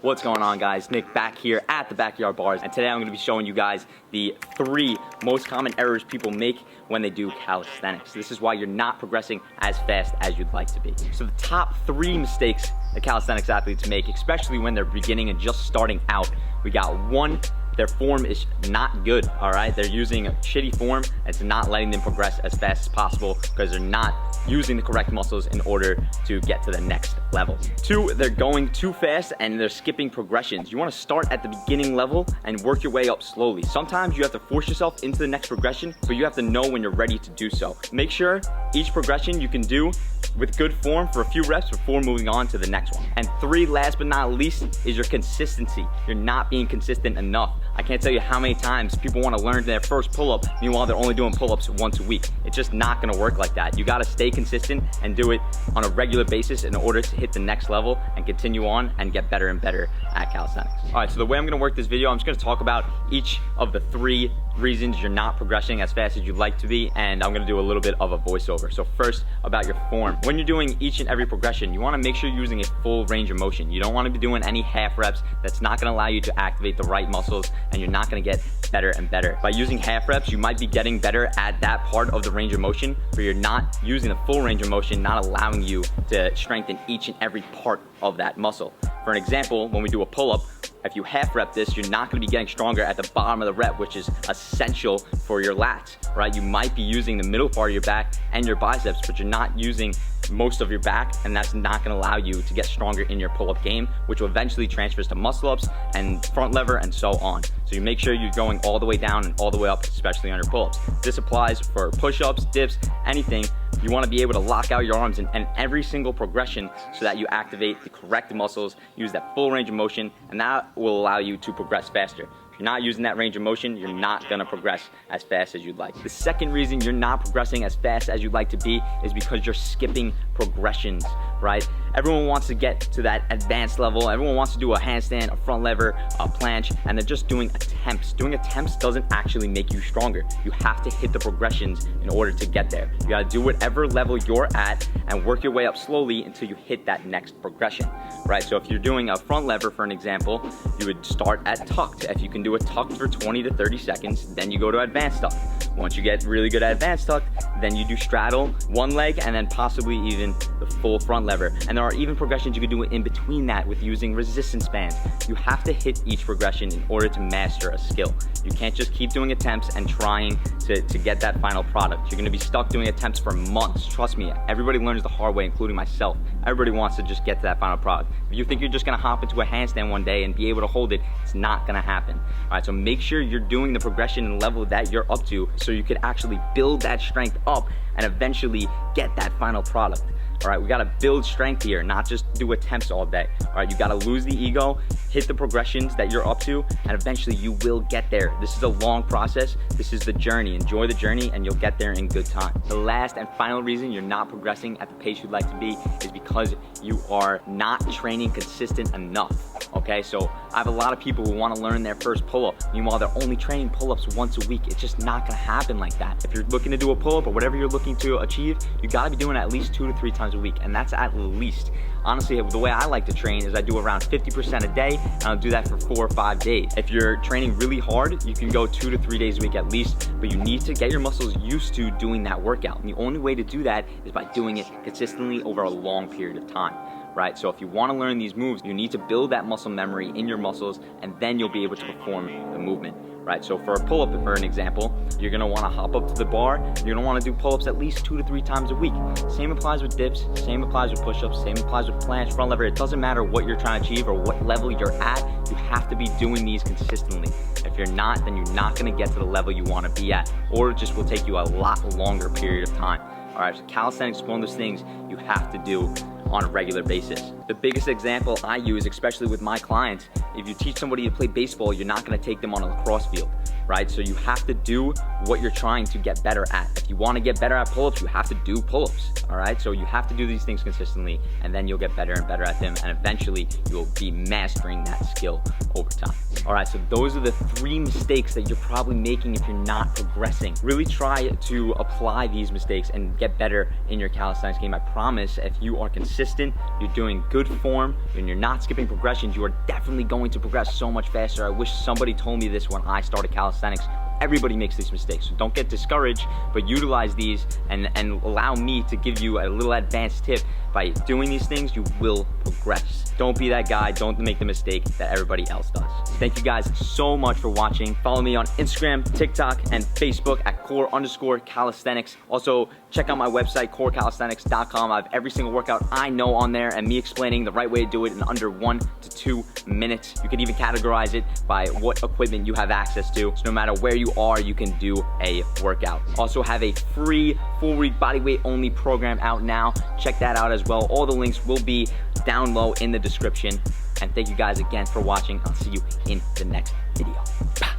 What's going on, guys? Nick back here at the Backyard Bars, and today I'm going to be showing you guys the 3 most common errors people make when they do calisthenics. This is why you're not progressing as fast as you'd like to be. So the top 3 mistakes that calisthenics athletes make, especially when they're beginning and just starting out, we got 1, their form is not good, all right? They're using a shitty form, and it's not letting them progress as fast as possible because they're not using the correct muscles in order to get to the next level. 2, they're going too fast and they're skipping progressions. You want to start at the beginning level and work your way up slowly. Sometimes you have to force yourself into the next progression, but you have to know when you're ready to do so. Make sure each progression you can do with good form for a few reps before moving on to the next one. And 3, last but not least, is your consistency. You're not being consistent enough. I can't tell you how many times people want to learn their first pull-up, meanwhile they're only doing pull-ups once a week. It's just not gonna work like that. You gotta stay consistent and do it on a regular basis in order to hit the next level and continue on and get better and better at calisthenics. All right, so the way I'm gonna work this video, I'm just gonna talk about each of the 3 reasons you're not progressing as fast as you'd like to be, and I'm gonna do a little bit of a voiceover. So first, about your form. When you're doing each and every progression, you wanna make sure you're using a full range of motion. You don't wanna be doing any half reps. That's not gonna allow you to activate the right muscles, and you're not gonna get better and better. By using half reps, you might be getting better at that part of the range of motion, but you're not using the full range of motion, not allowing you to strengthen each and every part of that muscle. For an example, when we do a pull-up, if you half rep this, you're not gonna be getting stronger at the bottom of the rep, which is essential for your lats, right? You might be using the middle part of your back and your biceps, but you're not using most of your back, and that's not gonna allow you to get stronger in your pull-up game, which will eventually transfers to muscle-ups and front lever and so on. So you make sure you're going all the way down and all the way up, especially on your pull-ups. This applies for push-ups, dips, anything. You wanna be able to lock out your arms in every single progression so that you activate the correct muscles, use that full range of motion, and that will allow you to progress faster. If you're not using that range of motion, you're not gonna progress as fast as you'd like. The second reason you're not progressing as fast as you'd like to be is because you're skipping progressions, right? Everyone wants to get to that advanced level. Everyone wants to do a handstand, a front lever, a planche, and they're just doing attempts. Doing attempts doesn't actually make you stronger. You have to hit the progressions in order to get there. You gotta do whatever level you're at and work your way up slowly until you hit that next progression, right? So if you're doing a front lever, for an example, you would start at tucked. If you can do a tucked for 20 to 30 seconds, then you go to advanced tucked. Once you get really good at advanced tucked, then you do straddle, one leg, and then possibly even the full front lever. And there are even progressions you can do in between that with using resistance bands. You have to hit each progression in order to master a skill. You can't just keep doing attempts and trying to get that final product. You're gonna be stuck doing attempts for months. Trust me, everybody learns the hard way, including myself. Everybody wants to just get to that final product. If you think you're just gonna hop into a handstand one day and be able to hold it, it's not gonna happen. All right, so make sure you're doing the progression and level that you're up to so you can actually build that strength up and eventually get that final product. All right, we gotta build strength here, not just do attempts all day. All right, you gotta lose the ego, hit the progressions that you're up to, and eventually you will get there. This is a long process. This is the journey. Enjoy the journey and you'll get there in good time. The last and final reason you're not progressing at the pace you'd like to be is because you are not training consistent enough. Okay, so I have a lot of people who wanna learn their first pull-up. Meanwhile, they're only training pull-ups once a week. It's just not gonna happen like that. If you're looking to do a pull-up or whatever you're looking to achieve, you gotta be doing it at least 2 to 3 times a week, and that's at least. Honestly, the way I like to train is I do around 50% a day, and I'll do that for 4 or 5 days. If you're training really hard, you can go 2 to 3 days a week at least, but you need to get your muscles used to doing that workout. And the only way to do that is by doing it consistently over a long period of time. Right? So if you want to learn these moves, you need to build that muscle memory in your muscles, and then you'll be able to perform the movement. Right? So for a pull-up, for an example, you're going to want to hop up to the bar. You're going to want to do pull-ups at least 2 to 3 times a week. Same applies with dips, same applies with push-ups, same applies with planche, front lever. It doesn't matter what you're trying to achieve or what level you're at, you have to be doing these consistently. If you're not, then you're not going to get to the level you want to be at, or it just will take you a lot longer period of time. All right, so calisthenics is one of those things you have to do on a regular basis. The biggest example I use, especially with my clients, if you teach somebody to play baseball, you're not gonna take them on a lacrosse field. right? So you have to do what you're trying to get better at. If you want to get better at pull-ups, you have to do pull-ups, all right? So you have to do these things consistently, and then you'll get better and better at them, and eventually you'll be mastering that skill over time. All right, so those are the 3 mistakes that you're probably making if you're not progressing. Really try to apply these mistakes and get better in your calisthenics game. I promise, if you are consistent, you're doing good form, and you're not skipping progressions, you are definitely going to progress so much faster. I wish somebody told me this when I started calisthenics. Everybody makes these mistakes, so don't get discouraged, but utilize these and allow me to give you a little advanced tip. By doing these things, you will progress. Don't be that guy, don't make the mistake that everybody else does. Thank you guys so much for watching. Follow me on Instagram, TikTok, and Facebook at core_calisthenics. Also, check out my website, corecalisthenics.com. I have every single workout I know on there and me explaining the right way to do it in under 1 to 2 minutes. You can even categorize it by what equipment you have access to. So no matter where you are, you can do a workout. Also have a free 4-week bodyweight only program out now. Check that out as well. All the links will be down low in the description. And thank you guys again for watching. I'll see you in the next video. Bye.